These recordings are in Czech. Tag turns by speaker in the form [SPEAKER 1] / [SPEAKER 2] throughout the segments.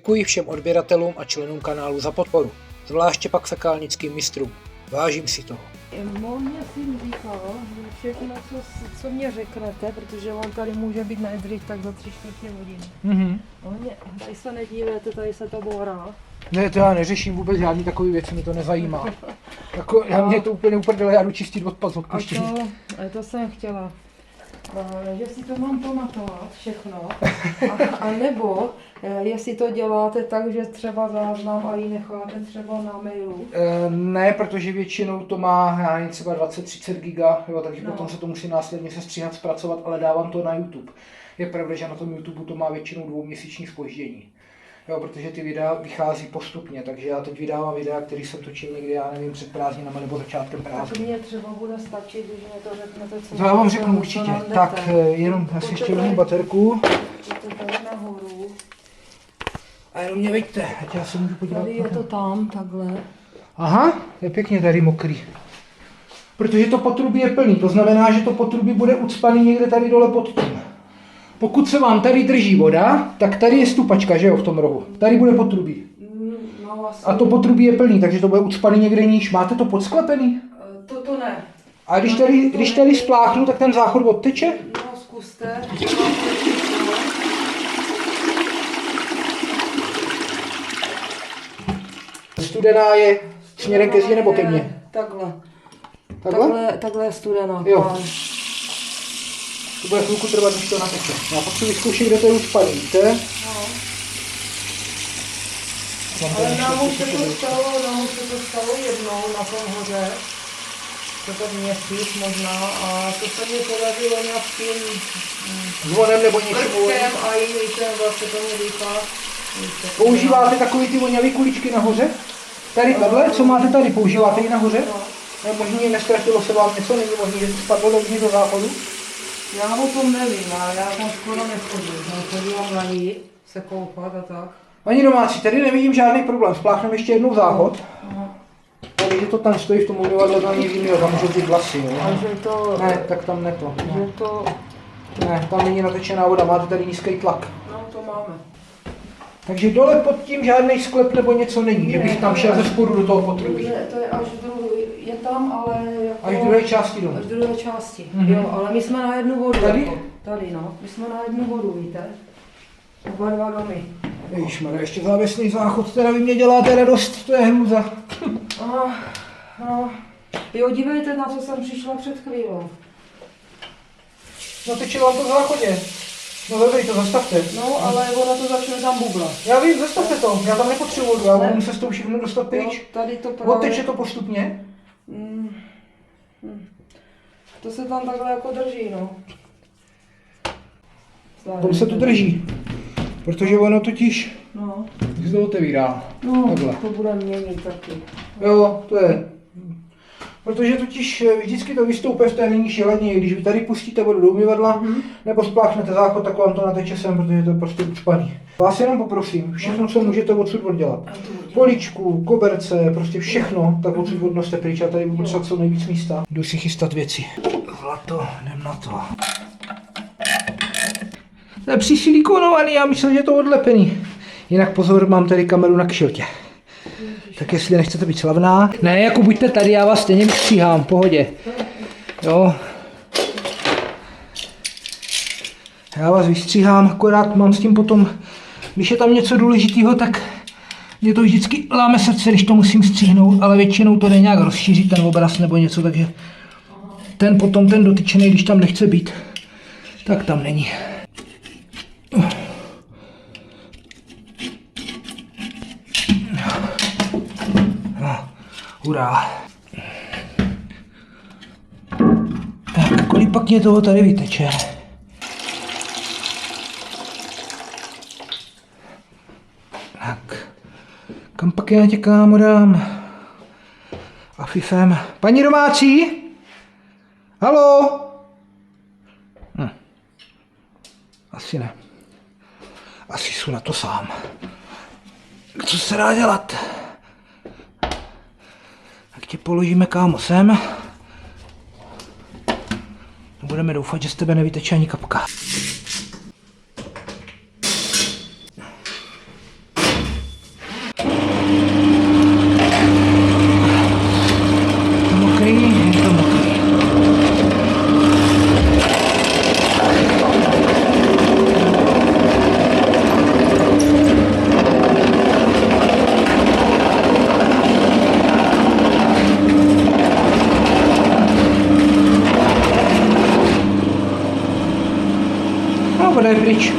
[SPEAKER 1] Děkuji všem odběratelům a členům kanálu za podporu, zvláště pak fekálnickým mistrům. Vážím si toho.
[SPEAKER 2] Mě syn říkal, že všechno, co mě řeknete, protože on tady může být nejdřív tak za 3/4 hodiny. Tady se nedívejte, tady se to bohrá.
[SPEAKER 1] Ne, to já neřeším vůbec žádný takový věci, mi to nezajímá. Jako, mě to úplně uprdele, já jdu čistit odpad z odpuštění.
[SPEAKER 2] A to jsem chtěla. Že si to mám pamatovat všechno, a nebo jestli to děláte tak, že třeba záznam a ji necháte třeba na mailu.
[SPEAKER 1] Ne, protože většinou to má, já nevím, třeba 20-30 giga, jo, takže potom se to musí následně sestříhat, zpracovat, ale dávám to na YouTube. Je pravda, že na tom YouTube to má většinou 2měsíční zpoždění. Jo, protože ty videa vychází postupně, takže já teď vydávám videa, který jsem točil někdy, já nevím, před prázdninami nebo začátkem prázdnin.
[SPEAKER 2] Tak mně třeba bude stačit, když mě to řeknete, co...
[SPEAKER 1] To já vám řeknu určitě. Tak, jenom asi ještě vezmu baterku.
[SPEAKER 2] Tady nahoru.
[SPEAKER 1] A jenom mě veďte, ať já se můžu podívat.
[SPEAKER 2] Tady je to tam, takhle.
[SPEAKER 1] Aha, je pěkně tady mokrý. Protože to potrubí je plný, to znamená, že to potrubí bude ucpaný někde tady dole pod tím. Pokud se vám tady drží voda, tak tady je stupačka, že jo, v tom rohu. Tady bude potrubí.
[SPEAKER 2] No, asi.
[SPEAKER 1] A to potrubí je plný, takže to bude ucpaný někde níž. Máte to podsklepený?
[SPEAKER 2] To ne.
[SPEAKER 1] A když tady spláchnu, tak ten záchod odteče?
[SPEAKER 2] No, zkuste.
[SPEAKER 1] Studená je směrem ke zdi nebo ke mně?
[SPEAKER 2] Takhle.
[SPEAKER 1] Takhle?
[SPEAKER 2] Takhle je studená.
[SPEAKER 1] Jo. To bude chvilku trvat, než to nateče. Já pak si vyzkouším, kde to je ucpaný, víte?
[SPEAKER 2] No. Ale nám už se to stalo jednou na tom hoře. To tak měsíc možná a to se mi podařilo nějakým
[SPEAKER 1] Zvonem nebo něčím.
[SPEAKER 2] vrtkem a jiný ten vlastně to mě dýchá.
[SPEAKER 1] Používáte takový ty voňavý kuličky nahoře? Tady tohle, co máte tady, používáte ji nahoře? Je možný, nestratilo se vám něco, není možný, že to spadlo dovnitř do záchodu?
[SPEAKER 2] Já o tom nevím, ale já tam skoro nechodím. Chodím na ní se koupat a tak.
[SPEAKER 1] Ani domácí, tady nevidím žádný problém. Spláchneme ještě jednou záchod. Ale že to tam stojí v tom umyvadle, tam nic jiného, tam můžou být vlasy, jo?
[SPEAKER 2] A že to...
[SPEAKER 1] Ne, tak tam ne to.
[SPEAKER 2] Že to...
[SPEAKER 1] Ne, tam není natečená voda, máte tady nízký tlak.
[SPEAKER 2] No to máme.
[SPEAKER 1] Takže dole pod tím žádný sklep nebo něco není, že bych tam šel ze spodu do toho potrubí.
[SPEAKER 2] To je až je tam, ale jako...
[SPEAKER 1] Až v druhé části domu.
[SPEAKER 2] Až v druhé části, jo, ale my jsme na jednu vodu.
[SPEAKER 1] Tady?
[SPEAKER 2] Jako, tady no, my jsme na jednu vodu, víte? Oba dva domy.
[SPEAKER 1] Ježišmarja, ještě závěsný záchod, teda vy mě děláte radost, to je hrůza.
[SPEAKER 2] No, jo, dívejte, na co jsem přišla před chvílou.
[SPEAKER 1] Nateče vám to v záchodě. No dobrý, to zastavte.
[SPEAKER 2] No, ale ono to začne tam bublat.
[SPEAKER 1] Já vím, zastavte to, já tam nepotřebuji vodu, já budu se s tou všechno dostat pryč.
[SPEAKER 2] Jo, tady to právě...
[SPEAKER 1] Odteče to postupně?
[SPEAKER 2] To se tam takhle jako drží, no.
[SPEAKER 1] Tam se to drží, protože ono totiž
[SPEAKER 2] No.
[SPEAKER 1] se to otevírá.
[SPEAKER 2] No,
[SPEAKER 1] Takhle.
[SPEAKER 2] to bude měnit taky.
[SPEAKER 1] Jo, to je. Protože totiž vždycky to vystoupí v té nejnižší hladině, když vy tady pustíte vodu do umyvadla, nebo spláchnete záchod, tak vám to nateče sem, protože to je prostě ucpaný. Vás jenom poprosím, všechno, co můžete odsud oddělat. Poličku, koberce, prostě všechno, tak odsud odnoste pryč, a tady budu potřebovat co nejvíc místa. Jdu si chystat věci. Zlato, jdem na to. To je přisilikonovaný, já myslel, že je to odlepený. Jinak pozor, mám tady kameru na kšiltě. Tak jestli nechcete být slavná. Ne, jako buďte tady, já vás stejně vystříhám, v pohodě. Jo. Já vás vystříhám, akorát mám s tím potom, když je tam něco důležitého, tak mě to vždycky láme srdce, když to musím stříhnout, ale většinou to jde nějak rozšířit ten obraz nebo něco, takže ten potom, ten dotyčený, když tam nechce být, tak tam není. Hurá. Tak, kolik pak mě toho tady vyteče? Tak. Kam pak já tě, kámo, dám? A fifem. Paní domácí? Haló? Asi ne. Asi jsou na to sám. Co se dá dělat? Tak tě položíme, kámo, sem. Budeme doufat, že z tebe nevyteče ani kapka. pryč.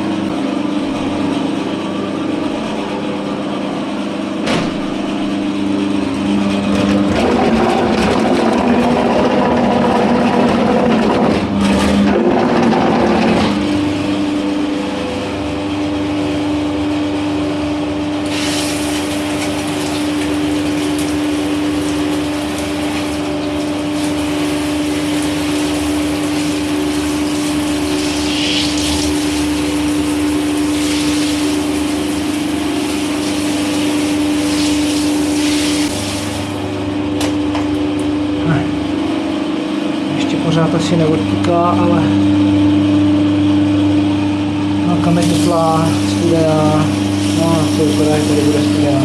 [SPEAKER 1] Pořád asi neodtíká, ale no, kam je teplá, studená, no to vypadá, že tady bude studená.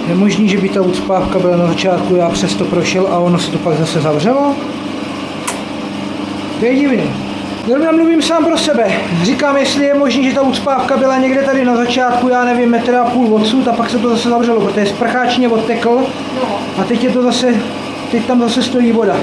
[SPEAKER 1] Je možný, že by ta ucpávka byla na začátku, já přesto prošel a ono se to pak zase zavřelo? To je divný. Zrovna mluvím sám pro sebe. Říkám, jestli je možný, že ta ucpávka byla někde tady na začátku, já nevím, 1,5 m odsud a pak se to zase zavřelo, protože sprcháč mě odtekl a teď je to zase, teď tam zase stojí voda.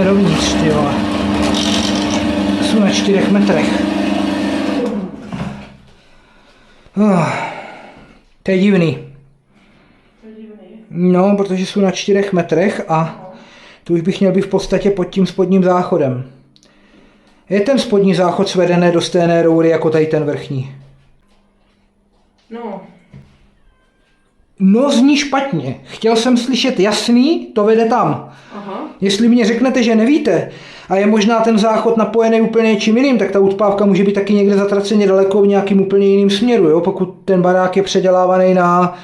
[SPEAKER 1] Dovnitř, ty vole. Jsou na 4 metrech. To je divný. No, protože jsou na 4 metrech a tu už bych měl být v podstatě pod tím spodním záchodem. Je ten spodní záchod svedený do stejné roury jako tady ten vrchní?
[SPEAKER 2] No.
[SPEAKER 1] No, zní špatně. Chtěl jsem slyšet jasný, to vede tam.
[SPEAKER 2] Aha.
[SPEAKER 1] Jestli mě řeknete, že nevíte a je možná ten záchod napojený úplně něčím jiným, tak ta ucpávka může být taky někde zatraceně daleko v nějakým úplně jiným směru. Jo? Pokud ten barák je předělávaný na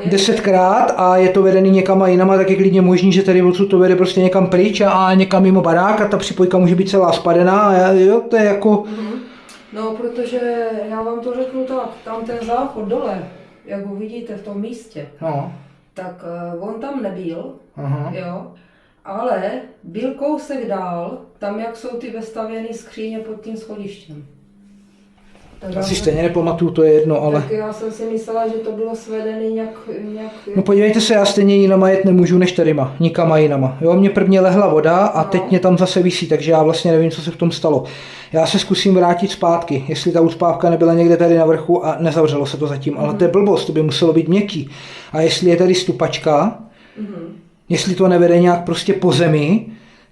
[SPEAKER 1] 10krát a je to vedený někam a jinama, tak je klidně možný, že tady odsud to vede prostě někam pryč a někam mimo barák a ta připojka může být celá spadená. A jo, to je jako...
[SPEAKER 2] No, protože já vám to řeknu tak, tam ten záchod dole, jak ho vidíte v tom místě,
[SPEAKER 1] No.
[SPEAKER 2] tak on tam nebyl,
[SPEAKER 1] Aha.
[SPEAKER 2] jo, ale byl kousek dál, tam jak jsou ty vestavěné skříně pod tím schodištěm. Tak
[SPEAKER 1] Asi stejně nepamatuju, to je jedno, ale...
[SPEAKER 2] Tak já jsem si myslela, že to bylo svedené nějak...
[SPEAKER 1] No podívejte se, já stejně jinama jet nemůžu než tadyma, nikama jinama. Jo, mě prvně lehla voda a teď mě tam zase visí, takže já vlastně nevím, co se v tom stalo. Já se zkusím vrátit zpátky, jestli ta ucpávka nebyla někde tady na vrchu a nezavřelo se to zatím, ale to je blbost, to by muselo být měkký. A jestli je tady stupačka, jestli to nevede nějak prostě po zemi,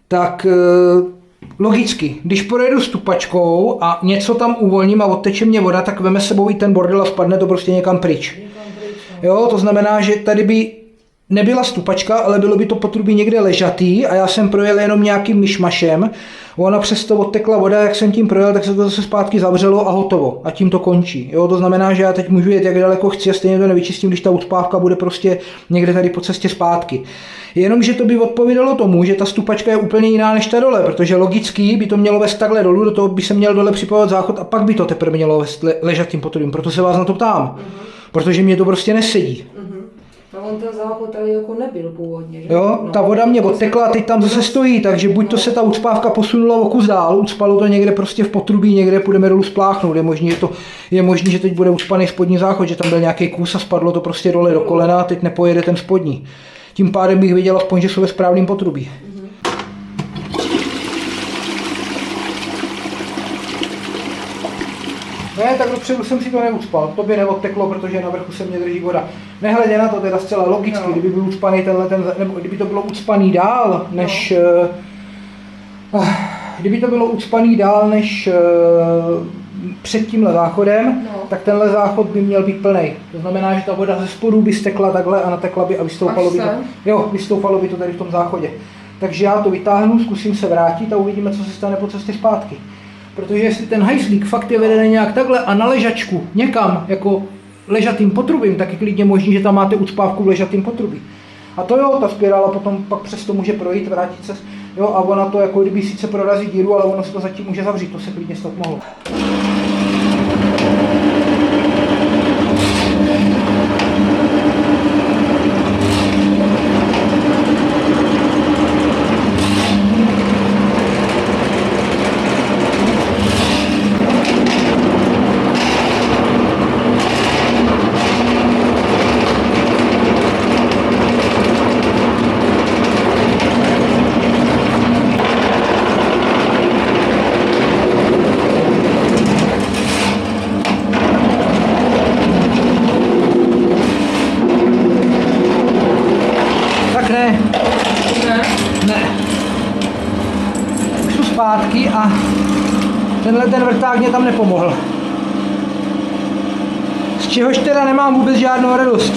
[SPEAKER 1] tak logicky, když projedu stupačkou a něco tam uvolním a odteče mě voda, tak veme sebou i ten bordel a spadne to prostě někam pryč. Jo, to znamená, že tady by nebyla stupačka, ale bylo by to potrubí někde ležatý a já jsem projel jenom nějakým myšmašem. Ona přesto odtekla voda, jak jsem tím projel, tak se to zase zpátky zavřelo a hotovo. A tím to končí. Jo, to znamená, že já teď můžu jet jak daleko chci a stejně to nevyčistím, když ta ucpávka bude prostě někde tady po cestě zpátky. Jenomže to by odpovídalo tomu, že ta stupačka je úplně jiná než ta dole, protože logicky by to mělo vést takhle dolů, do toho by se měl dole připojovat záchod a pak by to teprve mělo vést ležatým potrubím. Proto se vás na to ptám. Protože mě to prostě nesedí.
[SPEAKER 2] A on ten záchod tady jako nebyl původně, že?
[SPEAKER 1] Jo, ta voda mě odtekla a teď tam zase stojí, takže buď to se ta ucpávka posunula o kus dál, ucpalo to někde prostě v potrubí, někde půjdeme dolů spláchnout, je možný, že teď bude ucpaný spodní záchod, že tam byl nějaký kus a spadlo to prostě dole do kolena a teď nepojede ten spodní. Tím pádem bych viděl aspoň, že jsou ve správném potrubí. Ne, tak dopředu jsem si to neucpal, to by neodteklo, protože na vrchu se mě drží voda. Nehledě na to teda zcela logicky, no. Kdyby byl ucpaný nebo kdyby to bylo ucpaný dál, než... Kdyby to bylo ucpaný dál, než před tímhle záchodem, tak tenhle záchod by měl být plný. To znamená, že ta voda ze spodu by stekla takhle a natekla by a vystoupalo by to tady v tom záchodě. Takže já to vytáhnu, zkusím se vrátit a uvidíme, co se stane po cestě zpátky. Protože jestli ten hajzlík fakt je vedený nějak takhle a na ležačku někam jako ležatým potrubím, tak je klidně možný, že tam máte ucpávku v ležatým potrubí. A to jo, ta spirála potom pak přesto může projít, vrátit se, jo, a ona to jako kdyby sice prorazí díru, ale ono se to zatím může zavřít, to se klidně stát mohlo. Zpátky a tenhle ten vrták mě tam nepomohl. Z čehož teda nemám vůbec žádnou radost.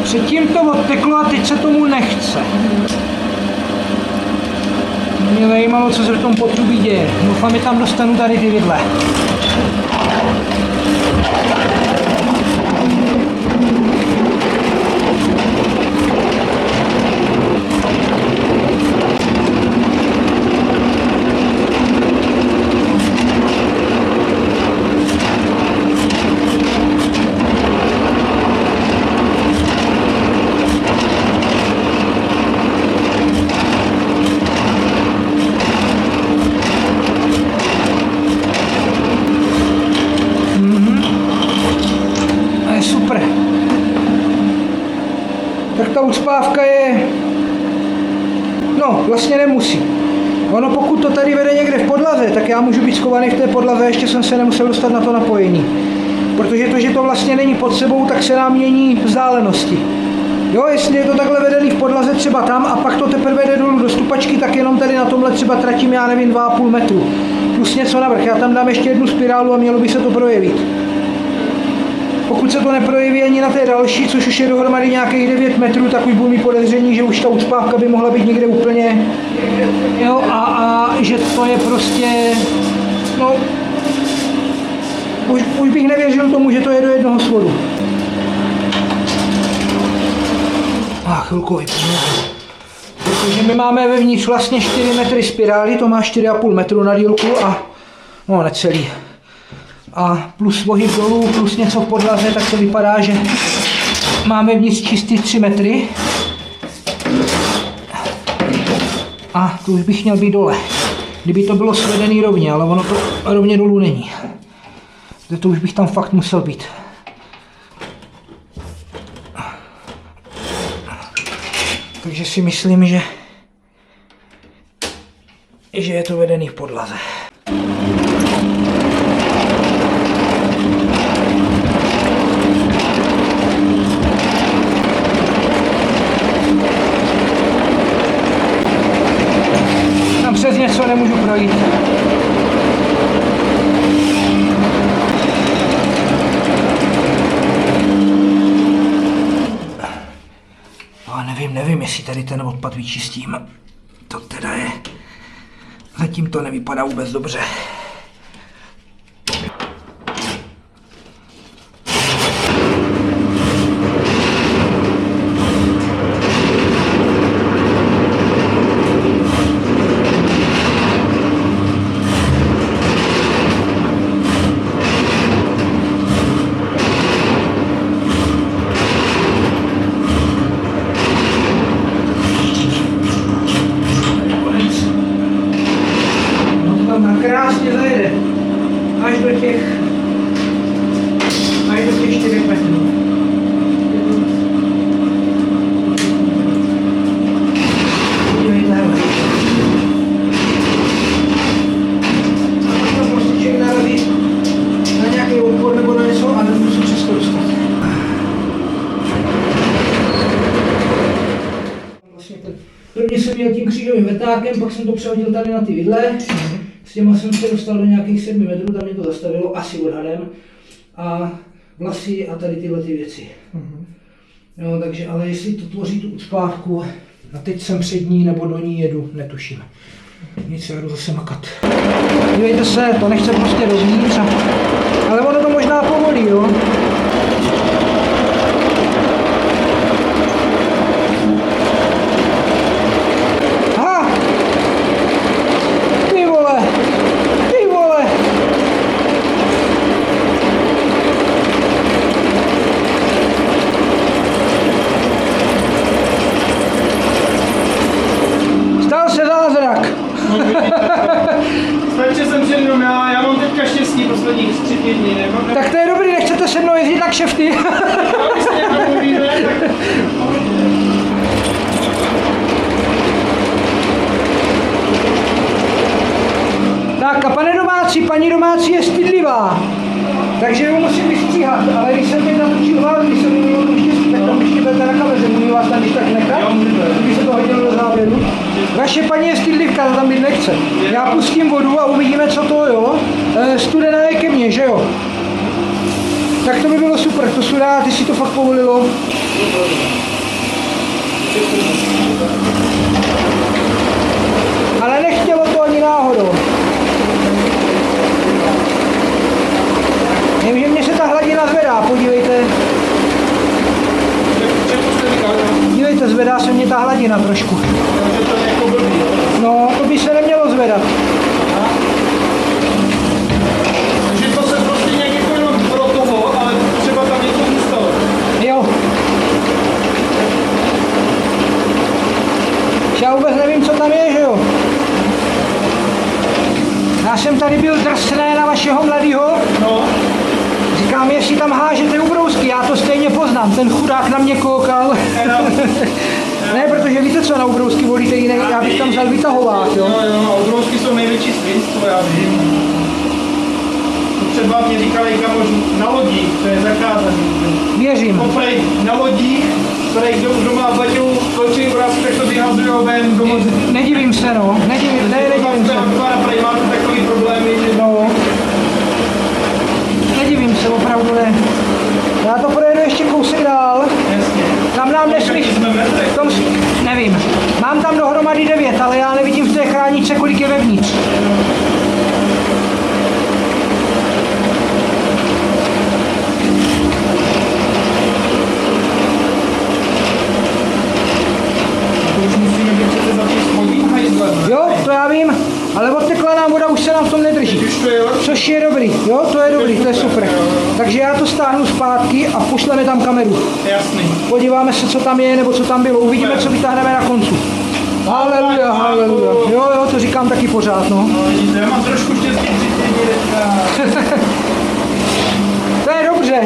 [SPEAKER 1] Předtím to odteklo a teď se tomu nechce. Mě zajímalo, co se v tom potrubí děje. Doufám, že tam dostanu tady ty vidle. Tak ta ucpávka je, no vlastně nemusí. Ono pokud to tady vede někde v podlaze, tak já můžu být schovaný v té podlaze, ještě jsem se nemusel dostat na to napojení. Protože to, že to vlastně není pod sebou, tak se nám mění vzdálenosti. Jo, jestli je to takhle vedený v podlaze třeba tam a pak to teprve jde dolů do stupačky, tak jenom tady na tomhle třeba tratím, já nevím, 2,5 metru. Plus něco navrch, já tam dám ještě jednu spirálu a mělo by se to projevit. Pokud se to neprojeví ani na té další, což už je dohromady nějakých 9 metrů, tak už budu mít podezření, že už ta ucpávka by mohla být někde úplně, jo, a že to je prostě, no, už bych nevěřil tomu, že to je do jednoho svodu. Chvilku vypnu. Protože my máme vevnitř vlastně 4 metry spirály, to má 4,5 metru na dílku a, no, necelý. A plus pohyb dolů, plus něco v podlaze, tak to vypadá, že máme vnitř čistý 3 metry. A tu už bych měl být dole. Kdyby to bylo svedený rovně, ale ono to rovně dolů není. To už bych tam fakt musel být. Takže si myslím, že je to vedený v podlaze. Tam přes něco nemůžu projít. nevím, jestli tady ten odpad vyčistím. To teda je... Zatím to nevypadá vůbec dobře. Krásně zajede. Až do těch 4 metrů. Podívejte, hele. Tam prostě člověk narazí na nějaký odpor nebo na něco a nemusí přes to dostat. Vlastně prvně jsem měl tím křížovým vrtákem, pak jsem to přehodil tady na ty vidle. S těma jsem se dostal do nějakých 7 metrů, tam mě to zastavilo, asi odhadem. A vlasy a tady tyhle ty věci. No, takže, ale jestli to tvoří tu ucpávku, a teď jsem před ní nebo do ní jedu, netuším. Nic, já jdu zase makat. Dívejte se, to nechce prostě dovnitř, ale ono to možná povolí, jo.
[SPEAKER 3] Stačí jsem před mnou, já mám teďka štěstí posledních 3 týdny, nebo?
[SPEAKER 1] Tak to je dobrý, nechcete se mnou jezdit na kšefty. Tak a pane domácí, paní domácí je stydlivá. Takže ho musím vystříhat, ale když jsem teď natočil vás, když jsem měl to štěstí, tak tam ještě budete na kameře, můžu vás tam když tak nechat, kdyby se to hodilo do závěru. Vaše paní je stydlivka, ta tam být nechce. Já pustím vodu a uvidíme, co to, jo. Studená je ke mně, že jo? Tak to by bylo super, to jsou rád, ty si to fakt povolilo. Ale nechtělo to ani náhodou. Vím, že mě se ta hladina zvedá, podívejte. Dívejte, zvedá se mě ta hladina trošku. No, to by se nemělo zvedat.
[SPEAKER 3] Takže to se prostě nějak jako jenom pro toho, ale třeba tam něco zůstalo.
[SPEAKER 1] Jo. Já vůbec nevím, co tam je, že jo. Já jsem tady byl drsný na vašeho mladýho.
[SPEAKER 3] No.
[SPEAKER 1] Říkám, jestli tam hážete ubrousky, já to stejně poznám, ten chudák na mě koukal. Ne, protože víte co, na ubrousky volíte jiné, já bych tam vzal vytahovák, jo?
[SPEAKER 3] Jo, a ubrousky jsou největší svinstvo, já vím. To třeba mě říkali kamož na lodích, to je zakázané.
[SPEAKER 1] Věřím.
[SPEAKER 3] Oprej na lodích, které kdo má v letě točí obrázky, tak to vyhazujou ven do moře.
[SPEAKER 1] Nedivím se, no, nedivím se.
[SPEAKER 3] Máte takový problémy, že...
[SPEAKER 1] No. Nedivím se, opravdu ne. Já to projedu ještě kousek dál.
[SPEAKER 3] Jasně.
[SPEAKER 1] Tam nám nesmí... Nevím. Mám tam dohromady 9, ale já nevidím v té chráničce, kolik je vevnitř.
[SPEAKER 3] To už musíme být přece za tím spodním hajzlem.
[SPEAKER 1] Jo, to já vím, ale odtekla nám voda, už se nám v tom nedrží. Což je dobrý, jo, to je dobrý, to je super. Takže já to stáhnu zpátky a pošleme tam kameru.
[SPEAKER 3] Jasný.
[SPEAKER 1] Podíváme se, co tam je, nebo co tam bylo, uvidíme, co vytáhneme na koncu. Haleluja, haleluja. Jo, to říkám taky pořád, no.
[SPEAKER 3] Já mám trošku štěstí
[SPEAKER 1] To je dobře.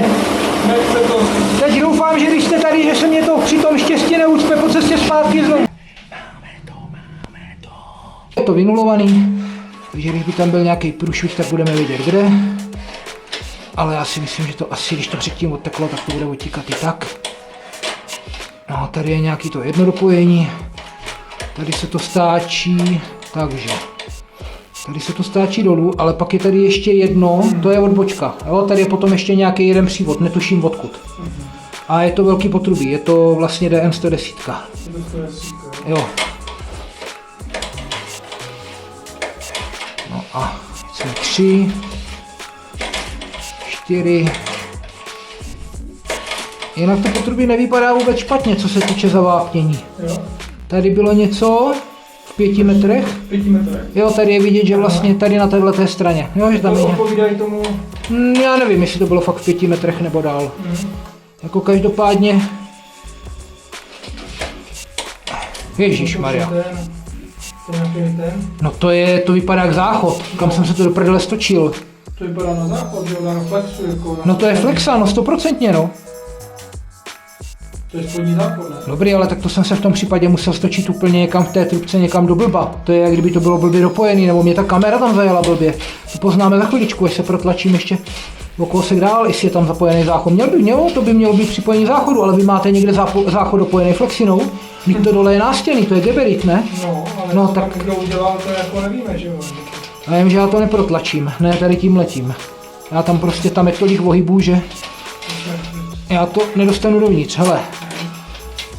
[SPEAKER 1] Teď doufám, že když jste tady, že se mě to při tom štěstí neucpe po cestě zpátky znovu. Je to vynulovaný, takže když by tam byl nějaký průšvih, tak budeme vědět kde. Ale já si myslím, že to asi, když to předtím odteklo, tak to bude odtíkat i tak. No, tady je nějaký to jedno dopojení. Tady se to stáčí, takže. Tady se to stáčí dolů, ale pak je tady ještě jedno, to je odbočka. Jo, tady je potom ještě nějaký jeden přívod, netuším odkud. A je to velký potrubí, je to vlastně DN110.
[SPEAKER 3] to je super.
[SPEAKER 1] Jo. No a jsme 3, 4. Jinak to potrubí nevypadá vůbec špatně, co se týče zavápnění.
[SPEAKER 3] Jo.
[SPEAKER 1] Tady bylo něco v 5 metrech.
[SPEAKER 3] 5 metrech.
[SPEAKER 1] Jo, tady je vidět, že vlastně tady na této straně. Jo, že tam
[SPEAKER 3] To
[SPEAKER 1] je.
[SPEAKER 3] odpovídají tomu.
[SPEAKER 1] Já nevím, jestli to bylo fakt v 5 metrech nebo dál. Jako každopádně. Ježišmarja.
[SPEAKER 3] To nějaký ten.
[SPEAKER 1] No to vypadá jak záchod, kam jsem se to do prdele stočil.
[SPEAKER 3] To vypadá na záchod, že jo, na flexu jako.
[SPEAKER 1] No to je flexa, no 100%, no.
[SPEAKER 3] To je spodní záchod, ne?
[SPEAKER 1] Dobrý, ale tak to jsem se v tom případě musel stočit úplně někam v té trubce, někam do blba. To je, jak kdyby to bylo blbě dopojený, nebo mě ta kamera tam zajela blbě. To poznáme za chviličku, až se protlačím ještě o kousek dál, jestli je tam zapojený záchod. To by mělo být připojení záchodu, ale vy máte někde záchod dopojený flexinou. Vždyť to dole je nástěný, to je geberit, ne?
[SPEAKER 3] No, ale
[SPEAKER 1] No,
[SPEAKER 3] to
[SPEAKER 1] tak-
[SPEAKER 3] kdo udělal, to jako nevíme, že jo.
[SPEAKER 1] Já vím, že já to neprotlačím, ne tady tím letím. Já tam prostě, tam je tolik ohybů, že já to nedostanu dovnitř, hele.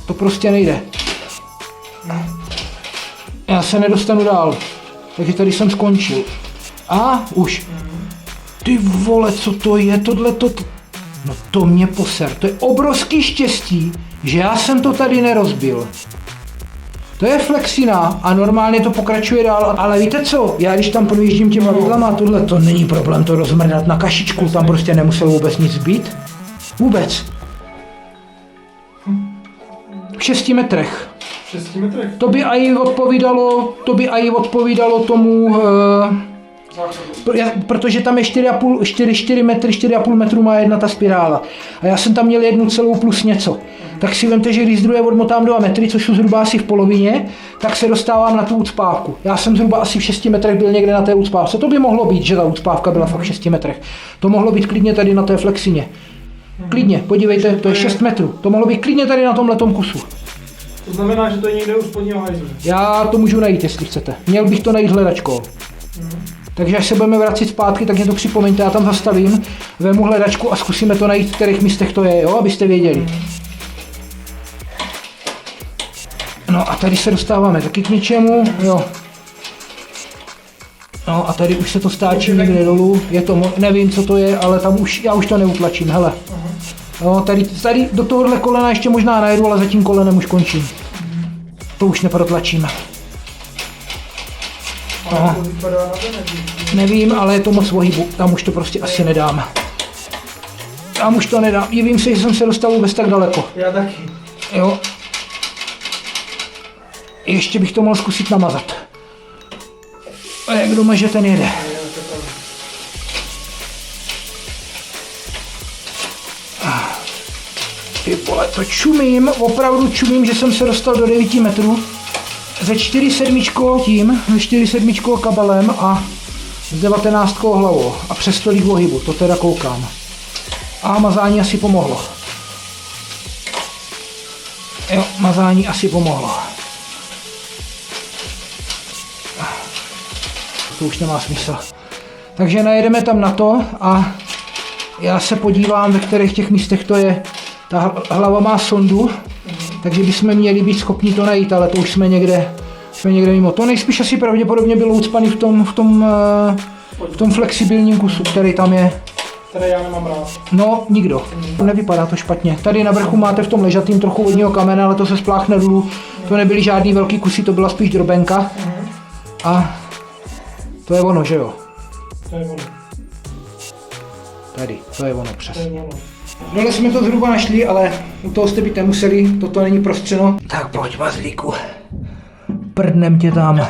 [SPEAKER 1] To prostě nejde. Já se nedostanu dál. Takže tady jsem skončil. A už. Ty vole, co to je, tohleto? No to mě poser. To je obrovský štěstí, že já jsem to tady nerozbil. To je flexina a normálně to pokračuje dál, ale víte co, já když tam projíždím těma vidlama, tohle to není problém to rozmrdat na kašičku, tam prostě nemusel vůbec nic být. Vůbec. V 6 metrech.
[SPEAKER 3] 6 metrech
[SPEAKER 1] To by i odpovídalo tomu,
[SPEAKER 3] záchodu.
[SPEAKER 1] protože tam je 4 metry, 4,5 metru má jedna ta spirála. A já jsem tam měl jednu celou plus něco. Tak si vemte, že když z druhé odmotám 2 metry, což jsou zhruba asi v polovině, tak se dostávám na tu ucpávku. Já jsem zhruba asi v 6 metrech byl někde na té ucpávce. To by mohlo být, že ta ucpávka byla fakt v 6 metrech. To mohlo být klidně tady na té flexině. Klidně, podívejte, to je 6 metrů. To mohlo být klidně tady na tomhletom kusu.
[SPEAKER 3] To znamená, že to je někde u spodního hajzlu.
[SPEAKER 1] Já to můžu najít, jestli chcete. Měl bych to najít hledačkou. Takže až se budeme vracet zpátky, tak mě to připomeňte, já tam zastavím, vemu hledačku a zkusíme to najít, v kterých místech to je, jo, abyste věděli. No a tady se dostáváme taky k něčemu, jo. No a tady už se to stáčí někde dolů, je to, nevím co to je, ale tam už, já už to neutlačím, hele. No, tady do tohohle kolena ještě možná najedu, ale za tím kolenem už končím. To už neprotlačíme.
[SPEAKER 3] Ale to vypadá na venek.
[SPEAKER 1] Nevím, ale je to moc ohybu, tam už to prostě asi nedám. Tam už to nedám, divím se, že jsem se dostal vůbec tak daleko.
[SPEAKER 3] Já taky.
[SPEAKER 1] Jo. Ještě bych to mohl zkusit namazat. A jak doma, že ten jede. Ty vole, to čumím, opravdu čumím, že jsem se dostal do 9 metrů. Ze 4,7 kabelem a s 19 hlavou a přes tolik ohybu, to teda koukám. A mazání asi pomohlo. Jo, mazání asi pomohlo. To už nemá smysl. Takže najedeme tam na to a já se podívám, ve kterých těch místech to je. Ta hlava má sondu, takže bychom měli být schopni to najít, ale to už jsme někde mimo. To nejspíš asi pravděpodobně bylo ucpaný v tom flexibilním kusu, který tam je.
[SPEAKER 3] Které já nemám rád.
[SPEAKER 1] No, nikdo. Nevypadá to špatně. Tady na vrchu máte v tom ležatým trochu vodního kamene, ale to se spláchne dolů. To nebyly žádný velký kusy, to byla spíš drobenka. A to je ono, že jo?
[SPEAKER 3] To je ono.
[SPEAKER 1] Tady, to je ono
[SPEAKER 3] To
[SPEAKER 1] přesně.
[SPEAKER 3] je ono.
[SPEAKER 1] Dole jsme to zhruba našli, ale u toho jste být nemuseli, toto není prostřeno. Tak pojď, mazlíku. Prdnem tě tam.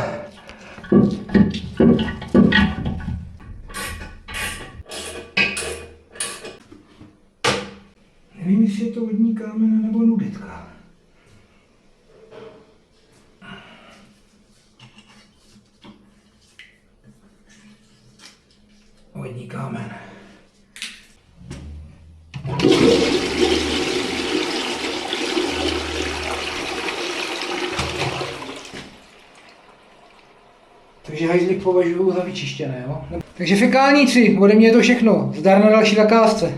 [SPEAKER 1] Nevím, jestli je to vodní kámen nebo nudetka. Vodní kámen. Takže hajzly považuju za vyčištěné, jo? Takže fekálníci, ode mě je to všechno. Zdar na další zakázce.